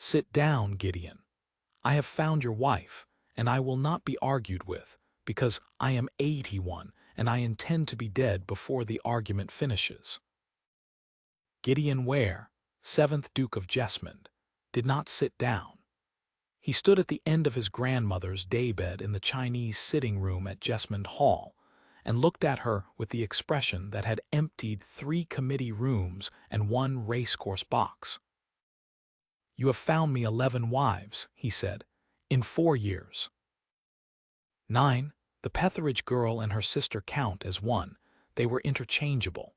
"Sit down, Gideon. I have found your wife, and I will not be argued with, because I am 81 and I intend to be dead before the argument finishes." Gideon Ware, 7th Duke of Jesmond, did not sit down. He stood at the end of his grandmother's daybed in the Chinese sitting room at Jesmond Hall, and looked at her with the expression that had emptied 3 committee rooms and 1 racecourse box. "You have found me 11 wives," he said, "in 4 years. 9, the Petheridge girl and her sister count as one. They were interchangeable."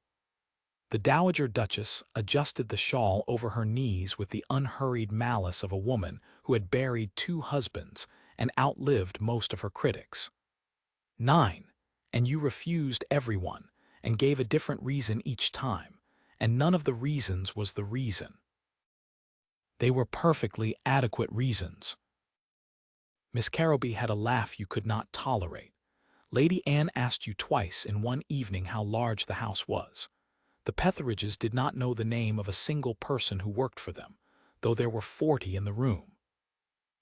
The Dowager Duchess adjusted the shawl over her knees with the unhurried malice of a woman who had buried 2 husbands and outlived most of her critics. 9, and you refused everyone, and gave a different reason each time, and none of the reasons was the reason. They were perfectly adequate reasons. Miss Carrowby had a laugh you could not tolerate. Lady Anne asked you twice in one evening how large the house was. The Petheridges did not know the name of a single person who worked for them, though there were 40 in the room.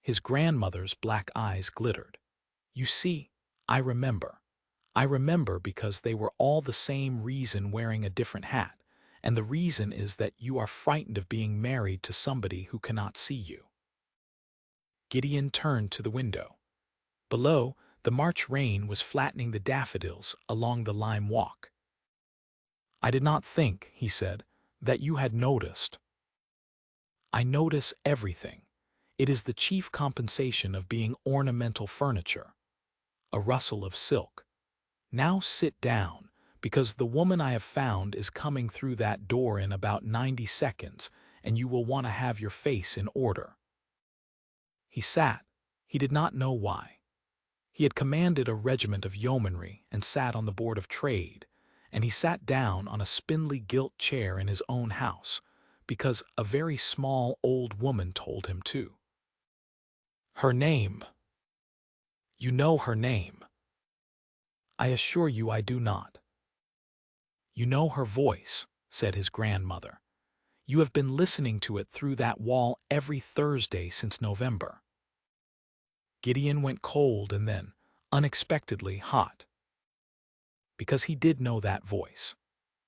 His grandmother's black eyes glittered. "You see, I remember. I remember because they were all the same reason wearing a different hat, and the reason is that you are frightened of being married to somebody who cannot see you." Gideon turned to the window. Below, the March rain was flattening the daffodils along the lime walk. "I did not think," he said, "that you had noticed." "I notice everything. It is the chief compensation of being ornamental furniture." A rustle of silk. "Now sit down, because the woman I have found is coming through that door in about 90 seconds, and you will want to have your face in order." He sat. He did not know why. He had commanded a regiment of yeomanry and sat on the Board of Trade, and he sat down on a spindly gilt chair in his own house, because a very small old woman told him to. "Her name. You know her name." "I assure you I do not." "You know her voice," said his grandmother. "You have been listening to it through that wall every Thursday since November." Gideon went cold and then, unexpectedly, hot. Because he did know that voice.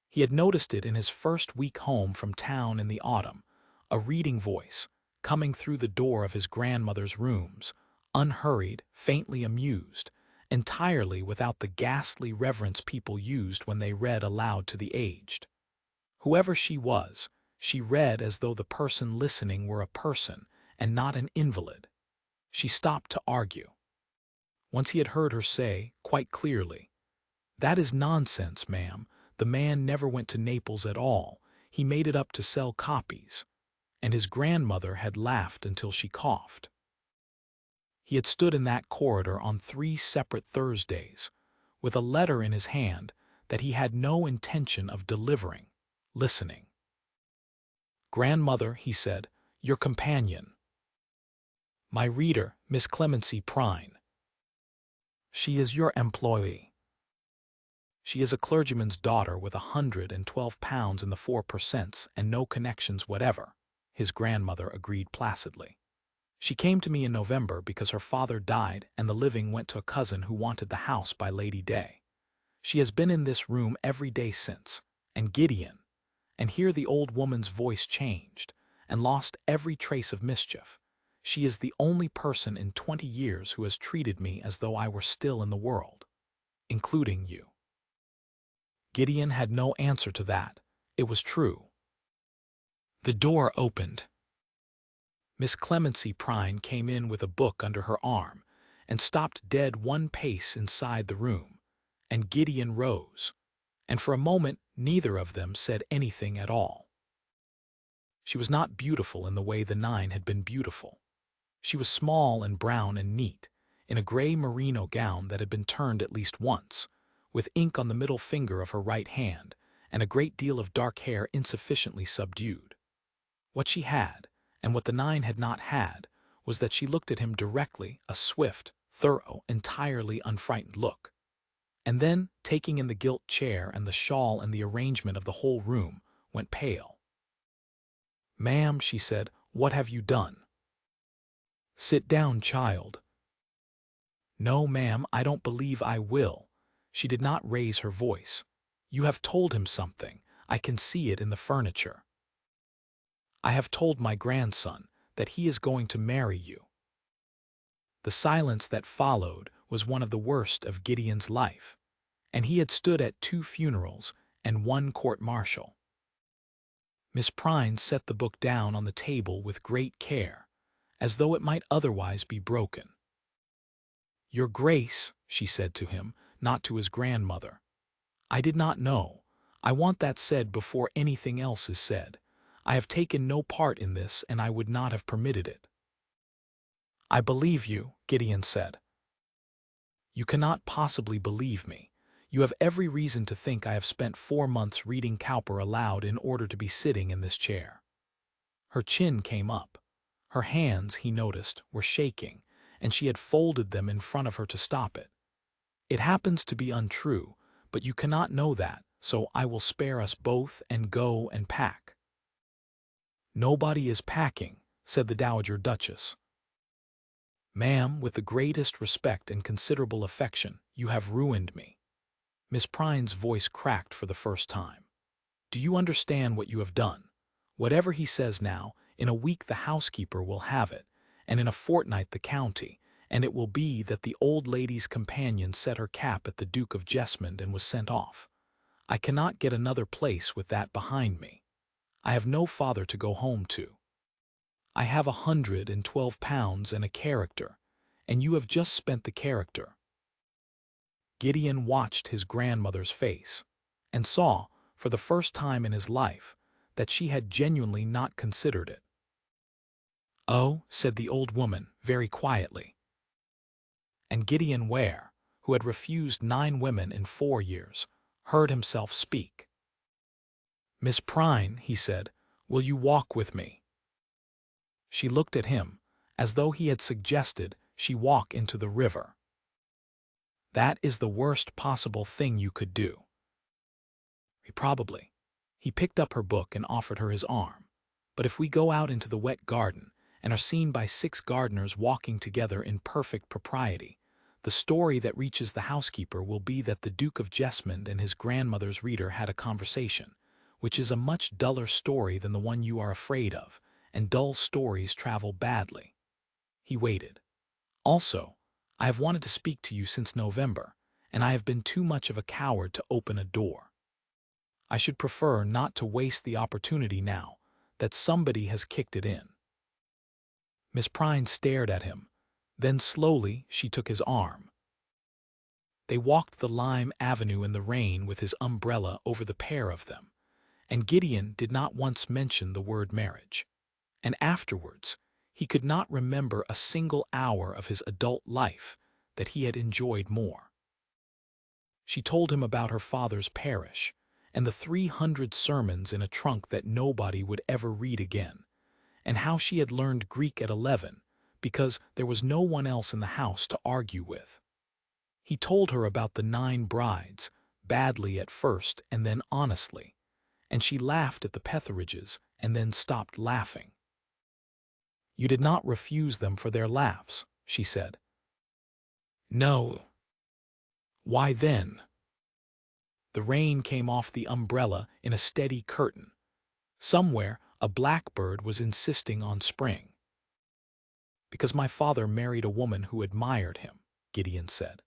He had noticed it in his first week home from town in the autumn, a reading voice, coming through the door of his grandmother's rooms, unhurried, faintly amused, entirely without the ghastly reverence people used when they read aloud to the aged. Whoever she was, she read as though the person listening were a person and not an invalid. She stopped to argue. Once he had heard her say, quite clearly, "That is nonsense, ma'am. The man never went to Naples at all. He made it up to sell copies." And his grandmother had laughed until she coughed. He had stood in that corridor on 3 separate Thursdays, with a letter in his hand that he had no intention of delivering, listening. "Grandmother," he said, "your companion. My reader, Miss Clemency Prine. She is your employee. She is a clergyman's daughter with £112 in the 4% and no connections whatever," his grandmother agreed placidly. "She came to me in November because her father died and the living went to a cousin who wanted the house by Lady Day. She has been in this room every day since, and Gideon," and here the old woman's voice changed, and lost every trace of mischief, "she is the only person in 20 years who has treated me as though I were still in the world, including you." Gideon had no answer to that. It was true. The door opened. Miss Clemency Prine came in with a book under her arm and stopped dead 1 pace inside the room, and Gideon rose, and for a moment neither of them said anything at all. She was not beautiful in the way the 9 had been beautiful. She was small and brown and neat, in a gray merino gown that had been turned at least once, with ink on the middle finger of her right hand, and a great deal of dark hair insufficiently subdued. What she had, and what the 9 had not had, was that she looked at him directly, a swift, thorough, entirely unfrightened look. And then, taking in the gilt chair and the shawl and the arrangement of the whole room, went pale. "Ma'am," she said, "what have you done?" "Sit down, child." "No, ma'am, I don't believe I will." She did not raise her voice. "You have told him something. I can see it in the furniture." "I have told my grandson that he is going to marry you." The silence that followed was one of the worst of Gideon's life, and he had stood at 2 funerals and 1 court-martial. Miss Prine set the book down on the table with great care, as though it might otherwise be broken. "Your Grace," she said to him, not to his grandmother, "I did not know. I want that said before anything else is said. I have taken no part in this, and I would not have permitted it." "I believe you," Gideon said. "You cannot possibly believe me. You have every reason to think I have spent 4 months reading Cowper aloud in order to be sitting in this chair." Her chin came up. Her hands, he noticed, were shaking, and she had folded them in front of her to stop it. "It happens to be untrue, but you cannot know that, so I will spare us both and go and pack." "Nobody is packing," said the Dowager Duchess. "Ma'am, with the greatest respect and considerable affection, you have ruined me." Miss Prine's voice cracked for the first time. "Do you understand what you have done? Whatever he says now, in a week the housekeeper will have it, and in a fortnight the county, and it will be that the old lady's companion set her cap at the Duke of Jesmond and was sent off. I cannot get another place with that behind me. I have no father to go home to. I have £112 and a character, and you have just spent the character." Gideon watched his grandmother's face, and saw, for the first time in his life, that she had genuinely not considered it. "Oh," said the old woman, very quietly. And Gideon Ware, who had refused 9 women in 4 years, heard himself speak. "Miss Prine," he said, "will you walk with me?" She looked at him, as though he had suggested she walk into the river. "That is the worst possible thing you could do." "Probably." He picked up her book and offered her his arm. "But if we go out into the wet garden, and are seen by 6 gardeners walking together in perfect propriety, the story that reaches the housekeeper will be that the Duke of Jesmond and his grandmother's reader had a conversation, which is a much duller story than the one you are afraid of, and dull stories travel badly." He waited. "Also, I have wanted to speak to you since November, and I have been too much of a coward to open a door. I should prefer not to waste the opportunity now that somebody has kicked it in." Miss Prine stared at him. Then slowly she took his arm. They walked the lime avenue in the rain with his umbrella over the pair of them, and Gideon did not once mention the word marriage. And afterwards, he could not remember a single hour of his adult life that he had enjoyed more. She told him about her father's parish, and the 300 sermons in a trunk that nobody would ever read again, and how she had learned Greek at 11 because there was no one else in the house to argue with. He told her about the 9 brides, badly at first and then honestly, and she laughed at the Petheridges and then stopped laughing. "You did not refuse them for their laughs," she said. "No." "Why then?" The rain came off the umbrella in a steady curtain. Somewhere a blackbird was insisting on spring. "Because my father married a woman who admired him," Gideon said.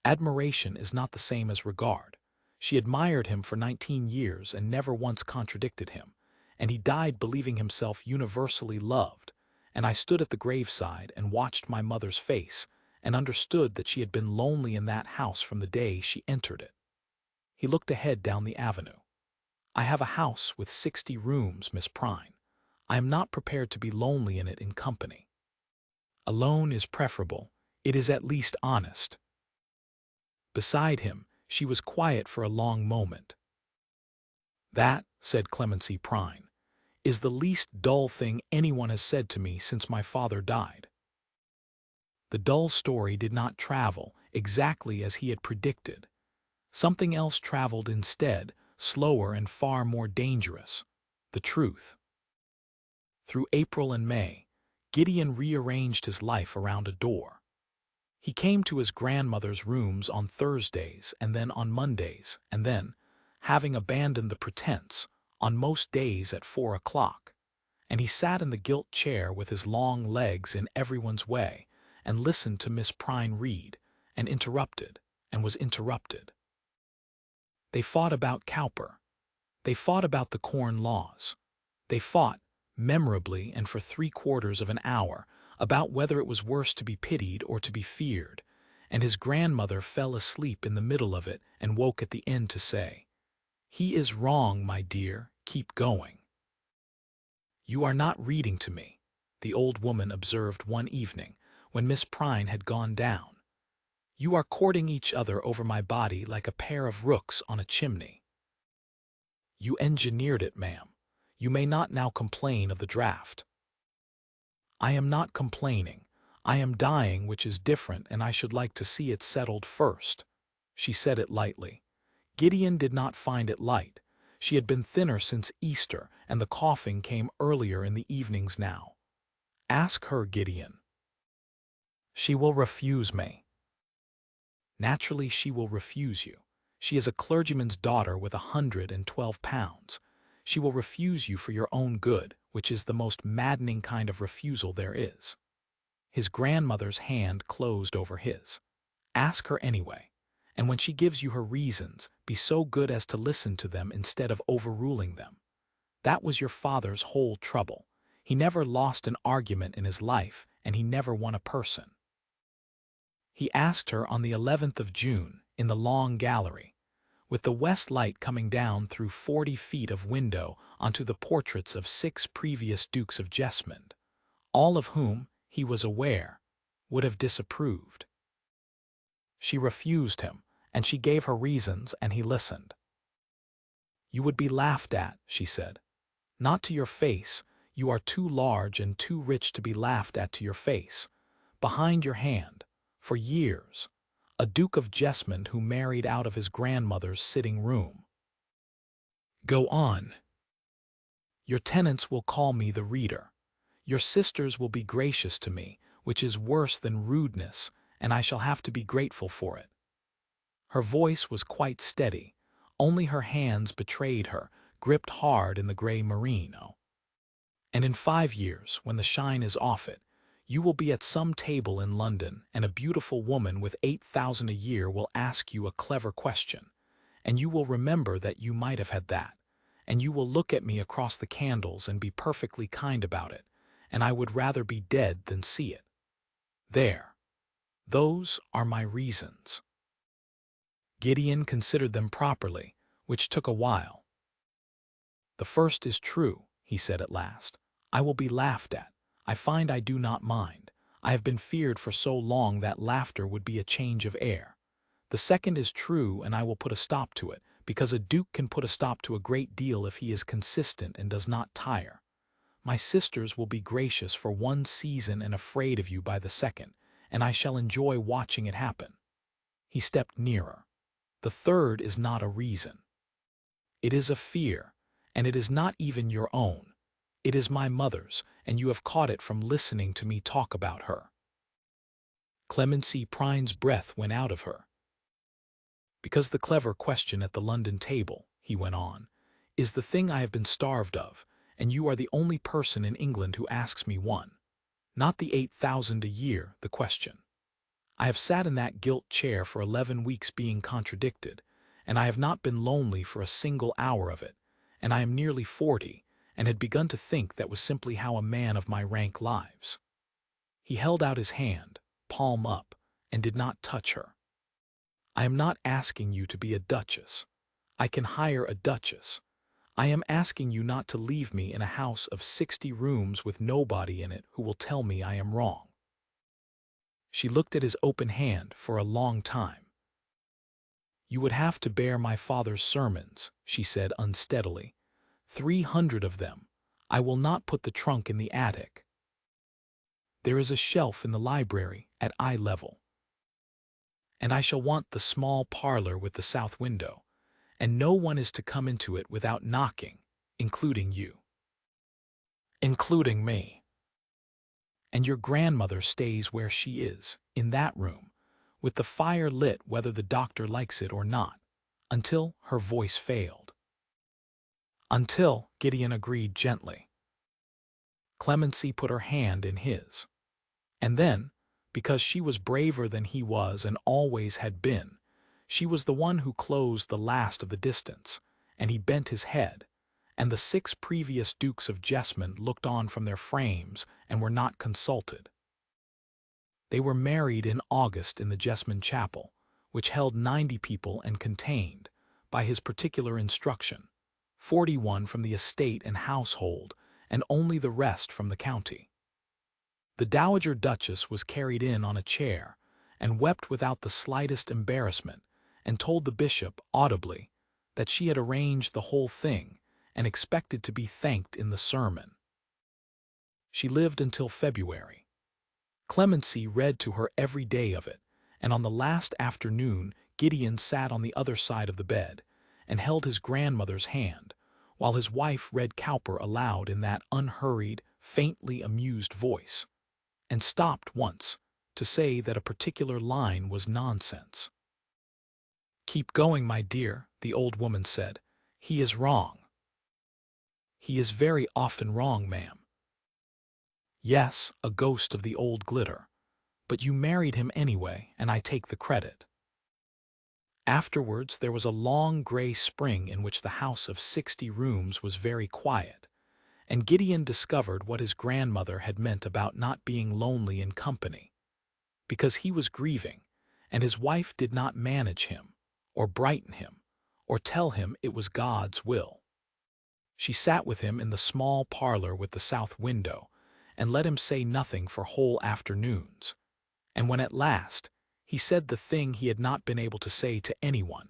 "Admiration is not the same as regard. She admired him for 19 years and never once contradicted him, and he died believing himself universally loved, and I stood at the graveside and watched my mother's face and understood that she had been lonely in that house from the day she entered it." He looked ahead down the avenue. "I have a house with 60 rooms, Miss Prine. I am not prepared to be lonely in it in company. Alone is preferable. It is at least honest." Beside him, she was quiet for a long moment. "That," said Clemency Prine, "is the least dull thing anyone has said to me since my father died." The dull story did not travel exactly as he had predicted. Something else traveled instead, slower and far more dangerous: the truth. Through April and May, Gideon rearranged his life around a door. He came to his grandmother's rooms on Thursdays and then on Mondays, and then, having abandoned the pretense, on most days at 4 o'clock. And he sat in the gilt chair with his long legs in everyone's way and listened to Miss Prine read, and interrupted, and was interrupted. They fought about Cowper. They fought about the Corn Laws. They fought, memorably and for 3/4 of an hour, about whether it was worse to be pitied or to be feared, and his grandmother fell asleep in the middle of it and woke at the end to say, "He is wrong, my dear, keep going." "You are not reading to me," the old woman observed one evening, when Miss Prine had gone down. "You are courting each other over my body like a pair of rooks on a chimney." "You engineered it, ma'am. You may not now complain of the draught." "I am not complaining. I am dying, which is different, and I should like to see it settled first." She said it lightly. Gideon did not find it light. She had been thinner since Easter, and the coughing came earlier in the evenings now. "Ask her, Gideon." "She will refuse me." "Naturally she will refuse you. She is a clergyman's daughter with £112. She will refuse you for your own good, which is the most maddening kind of refusal there is." His grandmother's hand closed over his. "Ask her anyway, and when she gives you her reasons, be so good as to listen to them instead of overruling them. That was your father's whole trouble. He never lost an argument in his life, and he never won a person." He asked her on the 11th of June, in the long gallery, with the west light coming down through 40 feet of window onto the portraits of 6 previous Dukes of Jesmond, all of whom, he was aware, would have disapproved. She refused him, and she gave her reasons, and he listened. "You would be laughed at," she said. "Not to your face. You are too large and too rich to be laughed at to your face. Behind your hand, for years, a Duke of Jesmond who married out of his grandmother's sitting room." "Go on." "Your tenants will call me the reader. Your sisters will be gracious to me, which is worse than rudeness, and I shall have to be grateful for it." Her voice was quite steady. Only her hands betrayed her, gripped hard in the gray merino. "And in 5 years, when the shine is off it, you will be at some table in London, and a beautiful woman with 8,000 a year will ask you a clever question, and you will remember that you might have had that, and you will look at me across the candles and be perfectly kind about it, and I would rather be dead than see it. There. Those are my reasons." Gideon considered them properly, which took a while. "The first is true," he said at last. "I will be laughed at. I find I do not mind. I have been feared for so long that laughter would be a change of air. The second is true, and I will put a stop to it, because a duke can put a stop to a great deal if he is consistent and does not tire. My sisters will be gracious for 1 season and afraid of you by the second, and I shall enjoy watching it happen." He stepped nearer. "The third is not a reason. It is a fear, and it is not even your own. It is my mother's, and you have caught it from listening to me talk about her." Clemency Prine's breath went out of her. "Because the clever question at the London table," he went on, "is the thing I have been starved of, and you are the only person in England who asks me one. Not the 8,000 a year, the question. I have sat in that gilt chair for 11 weeks being contradicted, and I have not been lonely for a single hour of it, and I am nearly 40, and had begun to think that was simply how a man of my rank lives." He held out his hand, palm up, and did not touch her. "I am not asking you to be a duchess. I can hire a duchess. I am asking you not to leave me in a house of 60 rooms with nobody in it who will tell me I am wrong." She looked at his open hand for a long time. "You would have to bear my father's sermons," she said unsteadily. 300 of them. I will not put the trunk in the attic. There is a shelf in the library at eye level. And I shall want the small parlor with the south window, and no one is to come into it without knocking, including you." "Including me." And your grandmother stays where she is, in that room, with the fire lit whether the doctor likes it or not, until her voice failed. Until, Gideon agreed gently. Clemency put her hand in his. And then, because she was braver than he was and always had been, she was the one who closed the last of the distance, and he bent his head, and the 6 previous Dukes of Jesmond looked on from their frames and were not consulted. They were married in August in the Jesmond chapel, which held 90 people and contained, by his particular instruction, 41 from the estate and household, and only the rest from the county. The Dowager Duchess was carried in on a chair, and wept without the slightest embarrassment, and told the bishop, audibly, that she had arranged the whole thing, and expected to be thanked in the sermon. She lived until February. Clemency read to her every day of it, and on the last afternoon Gideon sat on the other side of the bed, and held his grandmother's hand, while his wife read Cowper aloud in that unhurried, faintly amused voice, and stopped once to say that a particular line was nonsense. "Keep going, my dear," the old woman said. "He is wrong." "He is very often wrong, ma'am." "Yes, a ghost of the old glitter. But you married him anyway, and I take the credit." Afterwards there was a long gray spring in which the house of 60 rooms was very quiet, and Gideon discovered what his grandmother had meant about not being lonely in company, because he was grieving, and his wife did not manage him, or brighten him, or tell him it was God's will. She sat with him in the small parlor with the south window, and let him say nothing for whole afternoons, and when at last he said the thing he had not been able to say to anyone,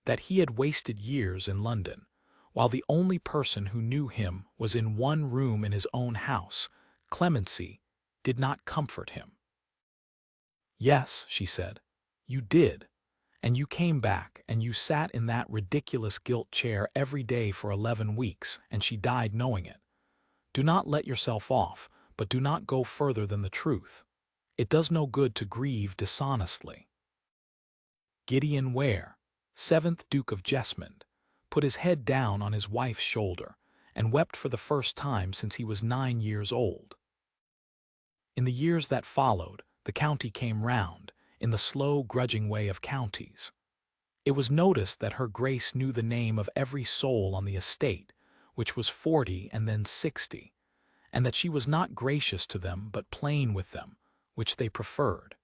that he had wasted years in London, while the only person who knew him was in one room in his own house, Clemency did not comfort him. "Yes," she said, "you did, and you came back, and you sat in that ridiculous gilt chair every day for 11 weeks, and she died knowing it. Do not let yourself off, but do not go further than the truth. It does no good to grieve dishonestly." Gideon Ware, 7th Duke of Jesmond, put his head down on his wife's shoulder, and wept for the first time since he was 9 years old. In the years that followed, the county came round, in the slow, grudging way of counties. It was noticed that her grace knew the name of every soul on the estate, which was 40 and then 60, and that she was not gracious to them but plain with them, which they preferred.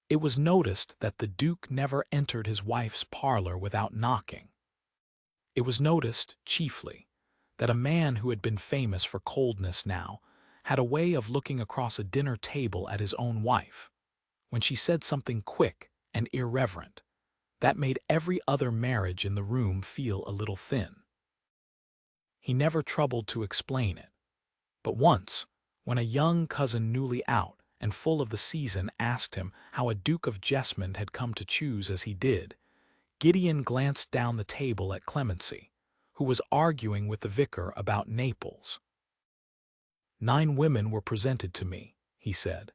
It was noticed that the Duke never entered his wife's parlor without knocking. It was noticed, chiefly, that a man who had been famous for coldness now had a way of looking across a dinner table at his own wife, when she said something quick and irreverent, that made every other marriage in the room feel a little thin. He never troubled to explain it, but once, when a young cousin newly out and full of the season asked him how a Duke of Jesmond had come to choose as he did, Gideon glanced down the table at Clemency, who was arguing with the vicar about Naples. "9 women were presented to me," he said.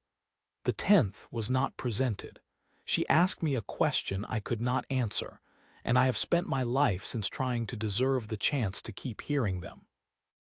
"The 10th was not presented. She asked me a question I could not answer, and I have spent my life since trying to deserve the chance to keep hearing them.